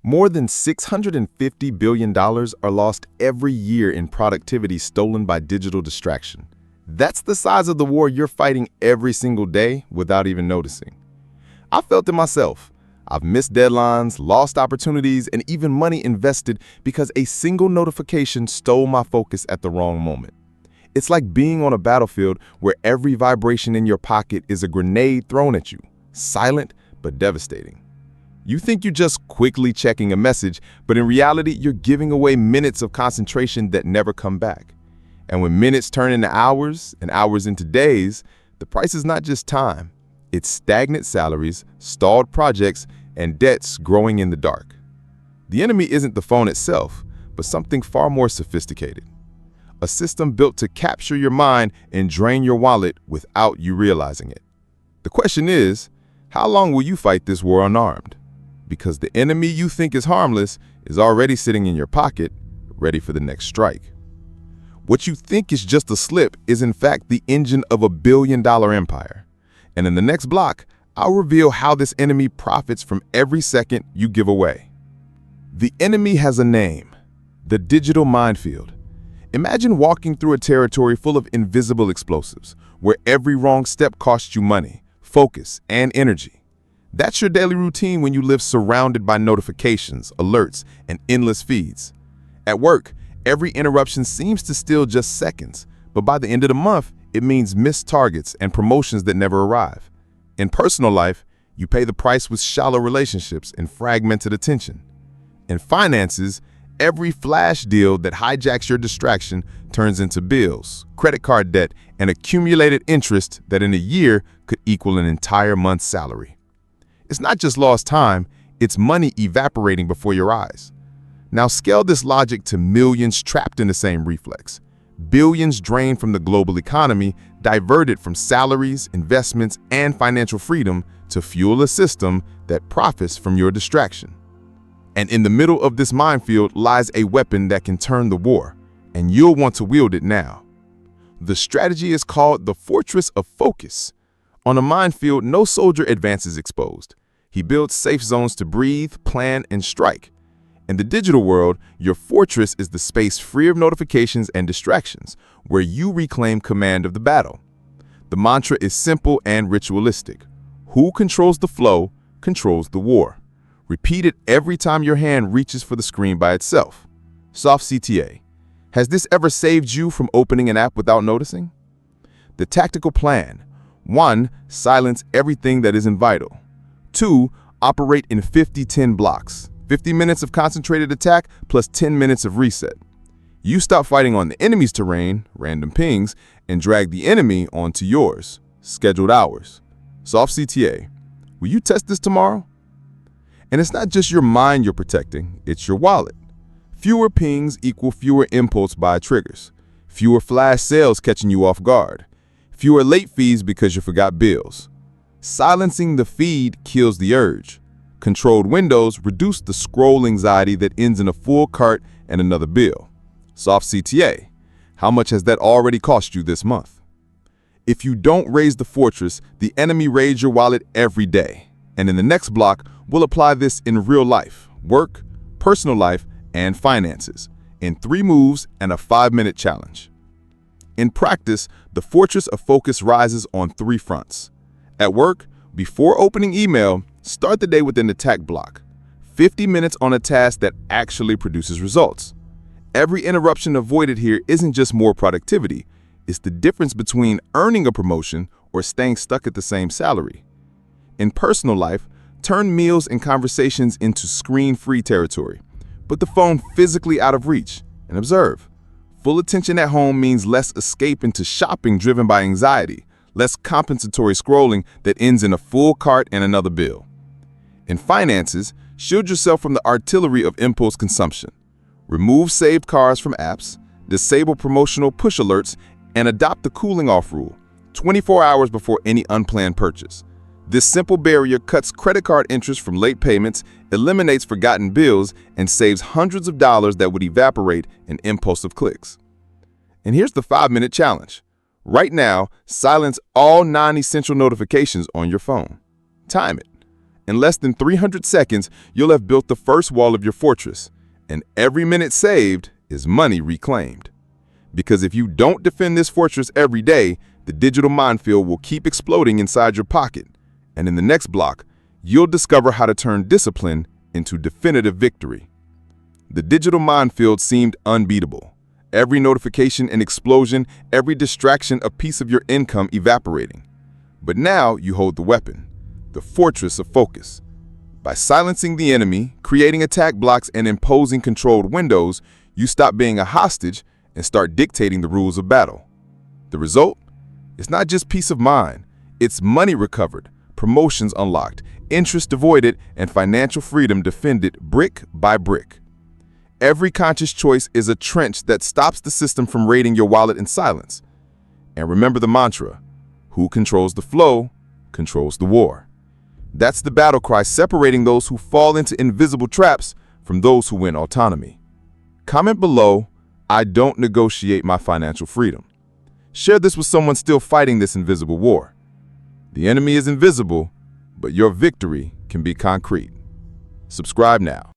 More than $650 billion are lost every year in productivity stolen by digital distraction. That's the size of the war you're fighting every single day without even noticing. I felt it myself. I've missed deadlines, lost opportunities, and even money invested because a single notification stole my focus at the wrong moment. It's like being on a battlefield where every vibration in your pocket is a grenade thrown at you, silent but devastating. You think you're just quickly checking a message, but in reality, you're giving away minutes of concentration that never come back. And when minutes turn into hours and hours into days, the price is not just time. It's stagnant salaries, stalled projects, and debts growing in the dark. The enemy isn't the phone itself, but something far more sophisticated. A system built to capture your mind and drain your wallet without you realizing it. The question is, how long will you fight this war unarmed? Because the enemy you think is harmless is already sitting in your pocket, ready for the next strike. What you think is just a slip is in fact the engine of $1 billion empire. And in the next block, I'll reveal how this enemy profits from every second you give away. The enemy has a name: the digital minefield. Imagine walking through a territory full of invisible explosives, where every wrong step costs you money, focus, and energy. That's your daily routine when you live surrounded by notifications, alerts, and endless feeds. At work, every interruption seems to steal just seconds, but by the end of the month, it means missed targets and promotions that never arrive. In personal life, you pay the price with shallow relationships and fragmented attention. In finances, every flash deal that hijacks your distraction turns into bills, credit card debt, and accumulated interest that in a year could equal an entire month's salary. It's not just lost time, it's money evaporating before your eyes. Now scale this logic to millions trapped in the same reflex. Billions drained from the global economy, diverted from salaries, investments, and financial freedom to fuel a system that profits from your distraction. And in the middle of this minefield lies a weapon that can turn the war, and you'll want to wield it now. The strategy is called the Fortress of Focus. On a minefield, no soldier advances exposed. He builds safe zones to breathe, plan, and strike. In the digital world, your fortress is the space free of notifications and distractions, where you reclaim command of the battle. The mantra is simple and ritualistic. Who controls the flow, controls the war. Repeat it every time your hand reaches for the screen by itself. Soft CTA. Has this ever saved you from opening an app without noticing? The tactical plan. 1. Silence everything that isn't vital. 2. Operate in 50-10 blocks. 50 minutes of concentrated attack plus 10 minutes of reset. You stop fighting on the enemy's terrain, random pings, and drag the enemy onto yours, scheduled hours. Soft CTA. Will you test this tomorrow? And it's not just your mind you're protecting, it's your wallet. Fewer pings equal fewer impulse buy triggers. Fewer flash sales catching you off guard. Fewer late fees because you forgot bills. Silencing the feed kills the urge. Controlled windows reduce the scroll anxiety that ends in a full cart and another bill. Soft CTA. How much has that already cost you this month? If you don't raise the fortress, the enemy raids your wallet every day. And in the next block, we'll apply this in real life, work, personal life, and finances, in 3 moves and a 5-minute challenge. In practice, the Fortress of Focus rises on 3 fronts. At work, before opening email, start the day with an attack block. 50 minutes on a task that actually produces results. Every interruption avoided here isn't just more productivity, it's the difference between earning a promotion or staying stuck at the same salary. In personal life, turn meals and conversations into screen-free territory. Put the phone physically out of reach and observe. Full attention at home means less escape into shopping driven by anxiety, less compensatory scrolling that ends in a full cart and another bill. In finances, shield yourself from the artillery of impulse consumption. Remove saved cards from apps, disable promotional push alerts, and adopt the cooling-off rule, 24 hours before any unplanned purchase. This simple barrier cuts credit card interest from late payments, eliminates forgotten bills, and saves hundreds of dollars that would evaporate in impulsive clicks. And here's the 5-minute challenge. Right now, silence all non-essential notifications on your phone. Time it. In less than 300 seconds, you'll have built the first wall of your fortress, and every minute saved is money reclaimed. Because if you don't defend this fortress every day, the digital minefield will keep exploding inside your pocket. And in the next block, you'll discover how to turn discipline into definitive victory. The digital minefield seemed unbeatable. Every notification an explosion, every distraction a piece of your income evaporating. But now you hold the weapon, the fortress of focus. By silencing the enemy, creating attack blocks, and imposing controlled windows, you stop being a hostage and start dictating the rules of battle. The result? It's not just peace of mind. It's money recovered, promotions unlocked, interest avoided, and financial freedom defended brick by brick. Every conscious choice is a trench that stops the system from raiding your wallet in silence. And remember the mantra, who controls the flow, controls the war. That's the battle cry separating those who fall into invisible traps from those who win autonomy. Comment below, I don't negotiate my financial freedom. Share this with someone still fighting this invisible war. The enemy is invisible, but your victory can be concrete. Subscribe now.